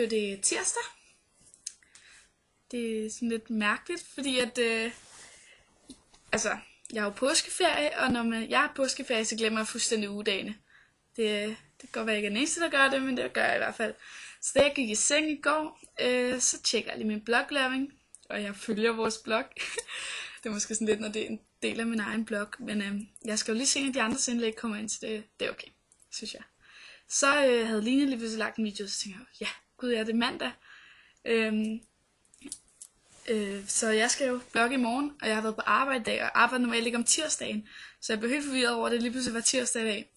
blev det tirsdag. Det er sådan lidt mærkeligt, fordi at, jeg er jo påskeferie, og når jeg er påskeferie, så glemmer jeg fuldstændig ugedagene. Det kan godt være, jeg ikke er den eneste, der gør det, men det gør jeg i hvert fald. Så da jeg gik i seng i går, så tjekker jeg lige min bloglavning, og jeg følger vores blog. Det er måske sådan lidt, når det er en del af min egen blog, men jeg skal jo lige se, at de andres indlæg kommer ind, så det er okay, synes jeg. Så havde Line lige pludselig lagt en video, så tænkte jeg, ja, gud, det er mandag. Så jeg skal jo blogge i morgen, og jeg har været på arbejde i dag, og arbejder normalt ikke om tirsdagen, så jeg blev helt forvirret over, at det lige pludselig var tirsdag i dag.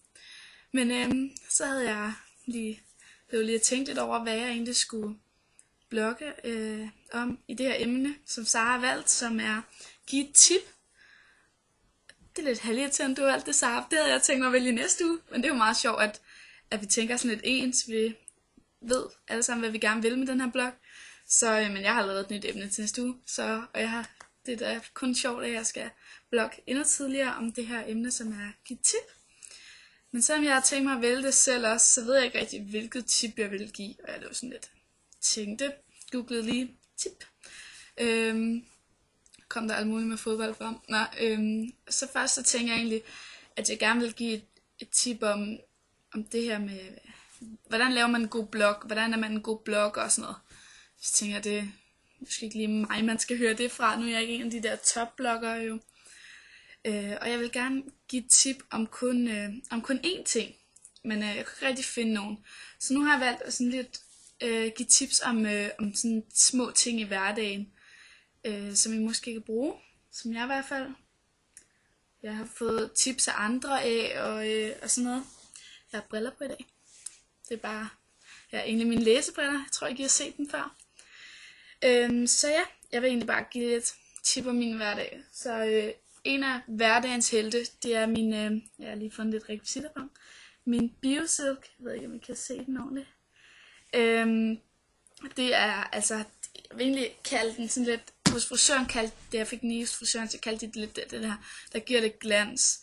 Men så havde jeg lige tænkt lidt over, hvad jeg egentlig skulle blogge om i det her emne, som Sara har valgt, som er give et tip. Det er lidt halvirriterende, du har valgt det, Sara. Det havde jeg tænkt mig at vælge næste uge, men det er jo meget sjovt, at vi tænker sådan lidt ens. Vi ved alle sammen, hvad vi gerne vil med den her blog. Så men jeg har lavet et nyt emne til næste uge, det er kun sjovt, at jeg skal blogge endnu tidligere om det her emne, som er give tip. Men selvom jeg har tænkt mig at vælge det selv også, så ved jeg ikke rigtig, hvilket tip jeg vil give. Og jeg det var sådan lidt tænkte, googlede lige tip. Kom der alt muligt med fodbold frem. Så først så tænker jeg egentlig, at jeg gerne vil give et tip om det her med, hvordan laver man en god blog, hvordan er man en god blogger og sådan noget. Så tænker jeg, det er måske ikke lige mig, man skal høre det fra. Nu er jeg ikke en af de der topbloggere jo. Og jeg vil gerne give et tip om kun én ting, men jeg kan ikke rigtig finde nogen. Så nu har jeg valgt at sådan lidt give tips om sådan små ting i hverdagen, som I måske kan bruge, som jeg i hvert fald. Jeg har fået tips af andre af og sådan noget. Jeg har briller på i dag. Det er bare, egentlig mine læsebriller. Jeg tror ikke, I har set dem før. Så ja, jeg vil egentlig bare give lidt tip om min hverdag. Så en af hverdagens helte, det er min, jeg har lige fundet lidt rekvisitter på, min Biosilk. Jeg ved ikke, om I kan se den ordentligt. Det er altså, jeg vil egentlig kalde den sådan lidt, hos frisøren kaldte det, jeg fik den i hos frisøren, så kaldte det lidt det her, der giver lidt glans.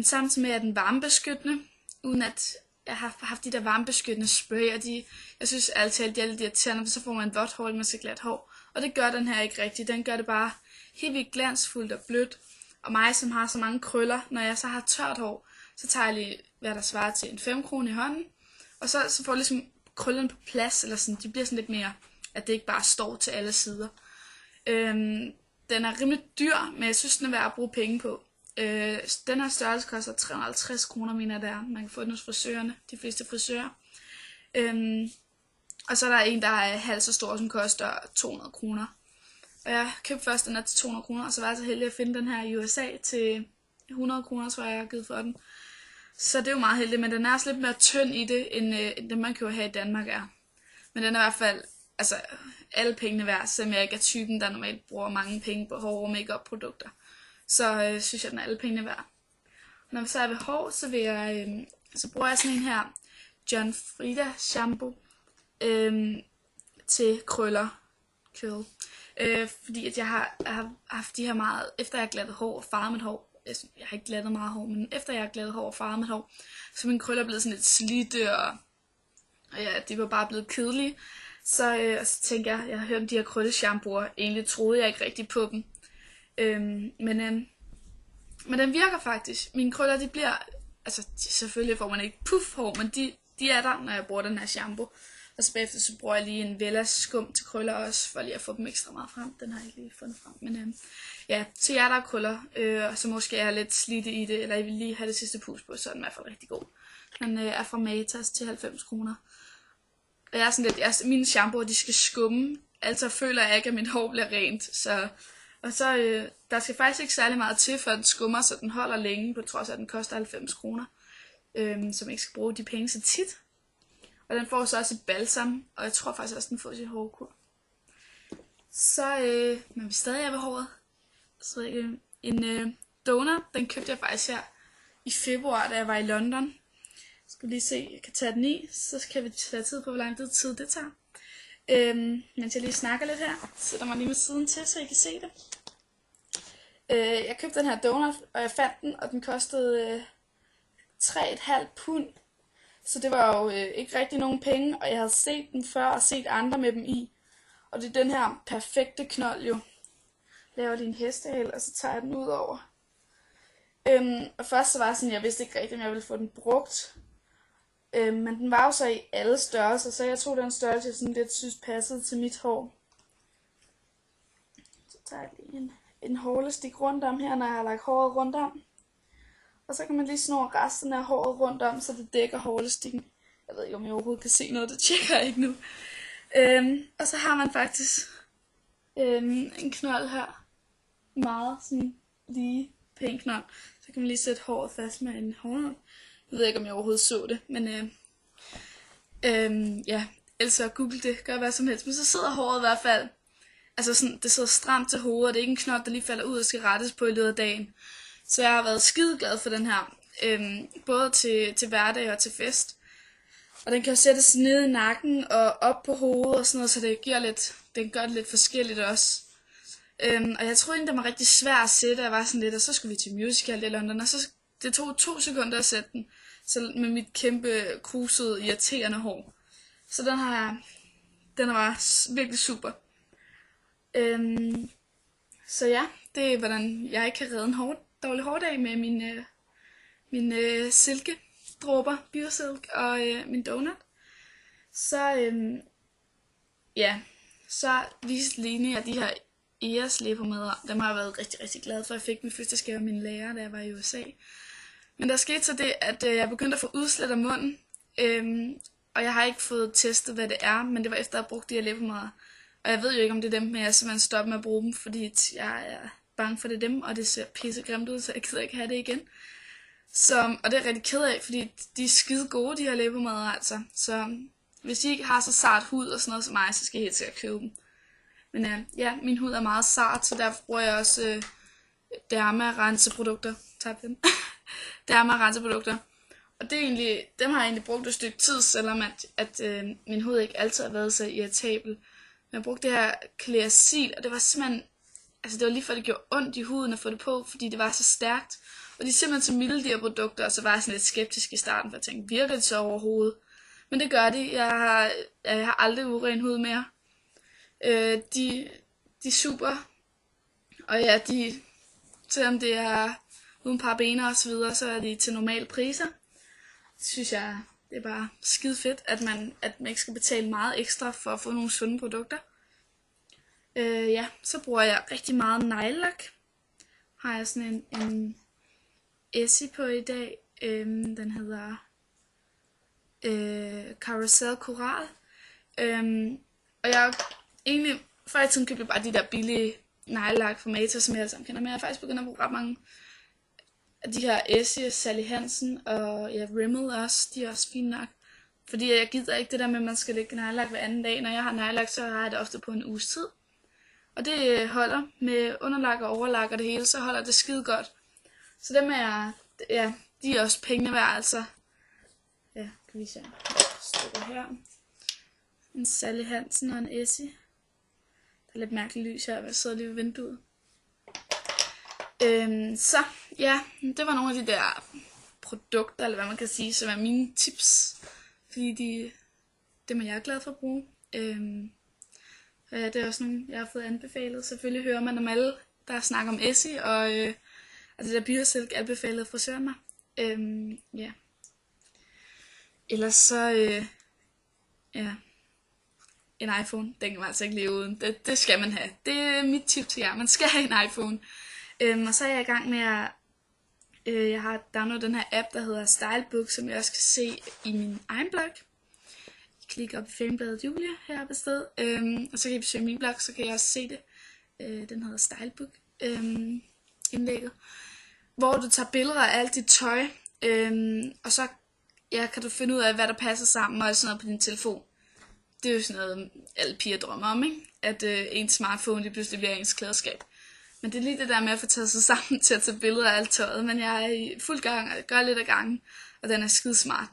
Samtidig med, at den varmebeskyttende, uden at jeg har haft de der varmebeskyttende spray, og jeg synes altid, de er lidt irriterende, for så får man vådt hår, man skal glat hår. Og det gør den her ikke rigtigt. Den gør det bare helt vildt glansfuldt og blødt. Og mig, som har så mange krøller, når jeg så har tørt hår, så tager jeg lige, hvad der svarer til en 5 kroner i hånden. Og så får jeg ligesom krøllerne på plads, eller sådan, de bliver sådan lidt mere, at det ikke bare står til alle sider. Den er rimelig dyr, men jeg synes, den er værd at bruge penge på. Den her størrelse koster 350 kroner, mener jeg der. Man kan få den hos frisørerne, de fleste frisører. Og så er der en, der er halvt så stor, som koster 200 kroner. Og jeg købte først den her til 200 kroner, og så var jeg så heldig at finde den her i USA til 100 kroner, så jeg har givet for den. Så det er jo meget heldigt, men den er også lidt mere tynd i det, end det man kan jo have i Danmark er. Men den er i hvert fald, altså alle pengene værd, selvom jeg ikke er typen, der normalt bruger mange penge på hår og make-up produkter. Så synes jeg, den er alle pengene værd. Når vi så er ved hår, så bruger jeg sådan en her John Frieda shampoo til krøller. Fordi at jeg har haft de her meget, efter jeg har glattet hår og farvet mit hår, jeg har ikke glattet meget hår, men efter jeg har glattet hår og farvet mit hår, så mine krøller er blevet sådan lidt slidte, og ja, de var bare blevet kedelige. Så tænkte jeg har hørt om de her krølleshampooer, egentlig troede jeg ikke rigtig på dem. Men den virker faktisk. Mine krøller, de bliver, altså selvfølgelig får man ikke puffhår, men de er der, når jeg bruger den her shampoo. Og så bagefter så bruger jeg lige en Vellas skum til krøller også, for lige at få dem ekstra meget frem. Den har jeg ikke lige fundet frem. Men ja, til jer der er krøller, og så måske er lidt slidte i det, eller I vil lige have det sidste pus på, så er den i hvert fald rigtig god. Den er fra Matas til 90 kroner. Og jeg er sådan lidt, mine shampooer, de skal skumme, altså føler jeg ikke, at mit hår bliver rent. Og så der skal faktisk ikke særlig meget til, for den skummer, så den holder længe, på trods af, at den koster 90 kroner. Så man ikke skal bruge de penge så tit. Og den får så også et balsam, og jeg tror faktisk også, den får sit hårkur. Så, men vi stadig er ved håret. Så en donut, den købte jeg faktisk her i februar, da jeg var i London. Skal lige se, jeg kan tage den i, så kan vi tage tid på, hvor lang tid det tager. Mens jeg lige snakker lidt her, sætter mig lige med siden til, så I kan se det. Jeg købte den her donut, og jeg fandt den, og den kostede 3,5 pund. Så det var jo ikke rigtig nogen penge, og jeg havde set den før og set andre med dem i. Og det er den her perfekte knold jo. Laver lige en hestehale, og så tager jeg den ud over. Og først så var det sådan, jeg vidste ikke rigtigt, om jeg ville få den brugt. Men den var jo så i alle størrelser, så jeg tog den størrelse, jeg sådan lidt synes passede til mit hår. Så tager jeg lige en hårlestik rundt om her, når jeg har lagt håret rundt om. Og så kan man lige snurre resten af håret rundt om, så det dækker hårlestikken. Jeg ved ikke, om jeg overhovedet kan se noget, det tjekker jeg ikke nu. Og så har man faktisk en knold her. Meget sådan lige pæn knold. Så kan man lige sætte håret fast med en hårnål. Jeg ved ikke, om jeg overhovedet så det, men ja, ellers så google det, gør hvad som helst. Men så sidder håret i hvert fald, altså sådan, det sidder stramt til hovedet, og det er ikke en knold, der lige falder ud og skal rettes på i løbet af dagen. Så jeg har været skideglad for den her, både til hverdag og til fest. Og den kan jo sættes ned i nakken og op på hovedet og sådan noget, så den gør det lidt forskelligt også. Og jeg troede egentlig, den var rigtig svær at sætte, jeg var sådan lidt, og så skulle vi til musical i London, og så det tog 2 sekunder at sætte den, så med mit kæmpe krusede, irriterende hår. Så den var virkelig super. Så ja, det er hvordan jeg kan redde en dårlig hårdag med mine silkedråber, biosilk og min donut. Så ja, så viste Line jeg de her Eos læbepomade. Dem har jeg været rigtig, rigtig glad for. Jeg fik min første skæve af mine lærer, da jeg var i USA. Men der skete så det, at jeg begyndte at få udslæt af munden. Og jeg har ikke fået testet, hvad det er, men det var efter, at jeg brugte de her læbepomader. Og jeg ved jo ikke, om det er dem, men jeg simpelthen stopper med at bruge dem, fordi jeg er bange for, det er dem, og det ser pissegrimt ud, så jeg gider ikke have det igen. Og det er jeg rigtig ked af, fordi de er skide gode, de her læbepomade, altså. Så hvis I ikke har så sart hud og sådan noget som mig, så skal I helt sikkert købe dem. Men ja, min hud er meget sart, så derfor bruger jeg også Derma-renseprodukter. Tak for dem. Derma-renseprodukter. Og det er egentlig, dem har jeg egentlig brugt et stykke tid, selvom at min hud ikke altid har været så irritabel. Men jeg brugte det her Clearasil, og det var simpelthen, altså det var lige før det gjorde ondt i huden at få det på, fordi det var så stærkt. Og de er simpelthen så milde, de her produkter, og så var jeg sådan lidt skeptisk i starten, for jeg tænkte, virker det så overhovedet? Men det gør de. Jeg har aldrig uren hud mere. De er super. Og ja, selvom det er uden parabener og så videre, så er de til normale priser. Det synes jeg, det er bare skide fedt, at man ikke skal betale meget ekstra for at få nogle sunde produkter. Ja, så bruger jeg rigtig meget neglelak. Har jeg sådan en Essie på i dag. Den hedder Carousel Coral. Og jeg egentlig, før i tiden købte jeg bare de der billige neglelak fra Matas, som jeg alle sammen kender, men jeg har faktisk begyndt at bruge ret mange af de her Essie, Sally Hansen og ja, Rimmel også, de er også fine nok. Fordi jeg gider ikke det der med, at man skal lægge neglelak hver anden dag. Når jeg har neglelak, så har jeg det ofte på en uges tid. Og det holder med underlak og overlak og det hele, så holder det skide godt. Så dem er, ja, de er også pengene værd, altså. Ja, kan vi se. Står her. En Sally Hansen og en Essie. Der er lidt mærkeligt lys her, jeg sidder lige ved vinduet. Så ja, det var nogle af de der produkter, eller hvad man kan sige, som er mine tips. Fordi dem er jeg glad for at bruge. Ja, det er også nogle, jeg har fået anbefalet. Selvfølgelig hører man om alle, der snakker om Essie, og det der biosilk anbefalede frisøren mig. Ja. Ellers så, ja, en iPhone, den kan man altså ikke leve uden. Det skal man have. Det er mit tip til jer. Man skal have en iPhone. Og så er jeg i gang med at, jeg har downloadet den her app, der hedder Stylebook, som jeg også kan se i min egen blog. Klik op i Famebladet Julia heroppe et sted, og så kan I besøge min blog, så kan I også se det. Den hedder Stylebook, indlægget, hvor du tager billeder af alt dit tøj, og så kan du finde ud af, hvad der passer sammen og sådan noget på din telefon. Det er jo sådan noget, alle piger drømmer om, ikke? At ens smartphone lige pludselig bliver ens klædeskab. Men det er lige det der med at få taget sig sammen til at tage billeder af alt tøjet, men jeg er i fuld gang og gør lidt af gangen, og den er skidesmart.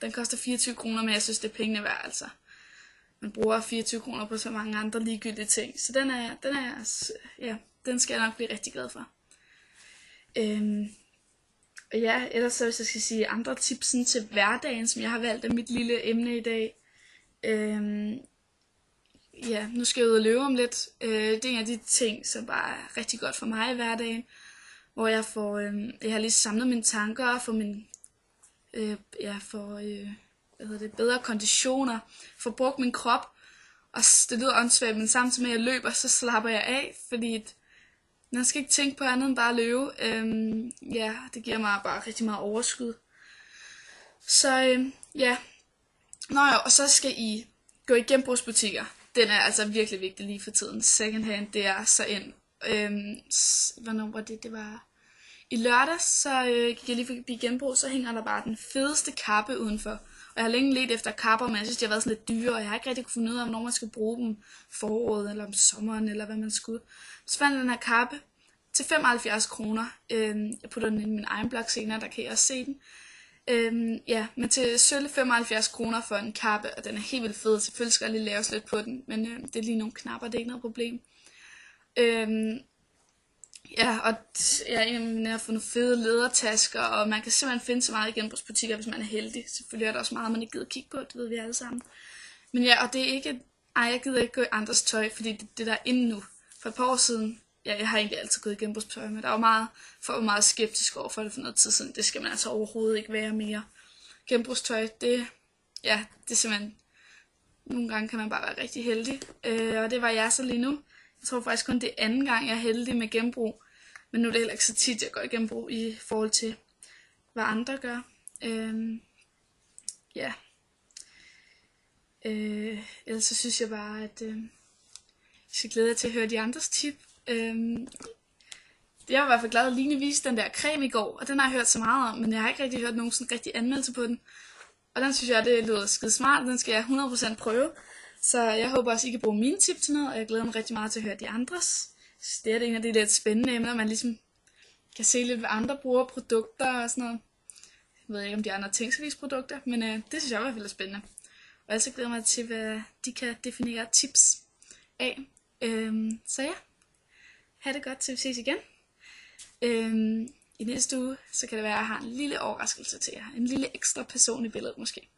Den koster 24 kroner, men jeg synes, det er pengene værd, altså. Man bruger 24 kroner på så mange andre ligegyldige ting, så den skal jeg nok blive rigtig glad for. Og ja, ellers så hvis jeg skal sige andre tips sådan til hverdagen, som jeg har valgt af mit lille emne i dag. Øhm, ja, nu skal jeg ud og løbe om lidt. Det er en af de ting, som bare er rigtig godt for mig i hverdagen. Hvor jeg får, jeg har lige samlet mine tanker og får min, bedre konditioner. Får brugt min krop. Og det lyder åndssvagt, men samtidig med at jeg løber, så slapper jeg af, fordi man skal ikke tænke på andet end bare at løbe. Ja, det giver mig bare rigtig meget overskud. Så ja. Nå ja, og så skal I gå i genbrugsbutikker. Den er altså virkelig vigtig lige for tiden. Second hand, det er så ind. Hvornår var det? Det var i lørdags, så gik jeg lige forbi genbrug, så hænger der bare den fedeste kappe udenfor. Og jeg har længe let efter kapper, men jeg synes, de har været sådan lidt dyre, og jeg har ikke rigtig kunne finde ud af, hvornår man skulle bruge dem foråret, eller om sommeren, eller hvad man skulle. Så fandt jeg den her kappe til 75 kroner. Jeg putter den i min egen blog senere, der kan I også se den. Ja, men til sølle 75 kroner for en kappe, og den er helt vildt fed. Selvfølgelig skal jeg lige laves lidt på den, men det er lige nogle knapper, det er ikke noget problem. Ja, og jeg har fundet fede lædertasker, og man kan simpelthen finde så meget i genbrugsbutikker, hvis man er heldig. Selvfølgelig er der også meget, man ikke gider kigge på, det ved vi alle sammen. Men ja, og det er ikke, jeg gider ikke gå i andres tøj, fordi det der er inde nu. For et par år siden, ja, jeg har egentlig altid gået i genbrugstøj, men der var meget skeptisk over for det for noget tid siden. Det skal man altså overhovedet ikke være mere. Genbrugstøj, det er simpelthen, nogle gange kan man bare være rigtig heldig, og det var jeg så lige nu. Jeg tror faktisk kun det er anden gang, jeg er heldig med genbrug. Men nu er det heller ikke så tit, jeg går i genbrug i forhold til, hvad andre gør. Ja. Ellers så synes jeg bare, at jeg skal glæde jer til at høre de andres tip. Jeg var i hvert fald glad, at Line viste den der creme i går, og den har jeg hørt så meget om, men jeg har ikke rigtig hørt nogen sådan rigtig anmeldelse på den. Og den synes jeg, det lyder skide smart, og den skal jeg 100% prøve. Så jeg håber også, I kan bruge mine tip til noget, og jeg glæder mig rigtig meget til at høre de andres. Så det er en af de lidt spændende emner, man ligesom kan se lidt, hvad andre bruger produkter og sådan noget. Jeg ved ikke, om de andre produkter, men det synes jeg i hvert fald er spændende. Og jeg så glæder mig til, hvad de kan definere tips af. Så ja, ha' det godt, til vi ses igen. I næste uge, så kan det være, at jeg har en lille overraskelse til jer. En lille ekstra person i billedet måske.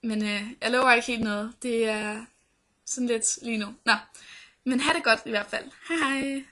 Men jeg lover ikke helt noget. Det er sådan lidt lige nu. Nå, men ha' det godt i hvert fald. Hej hej.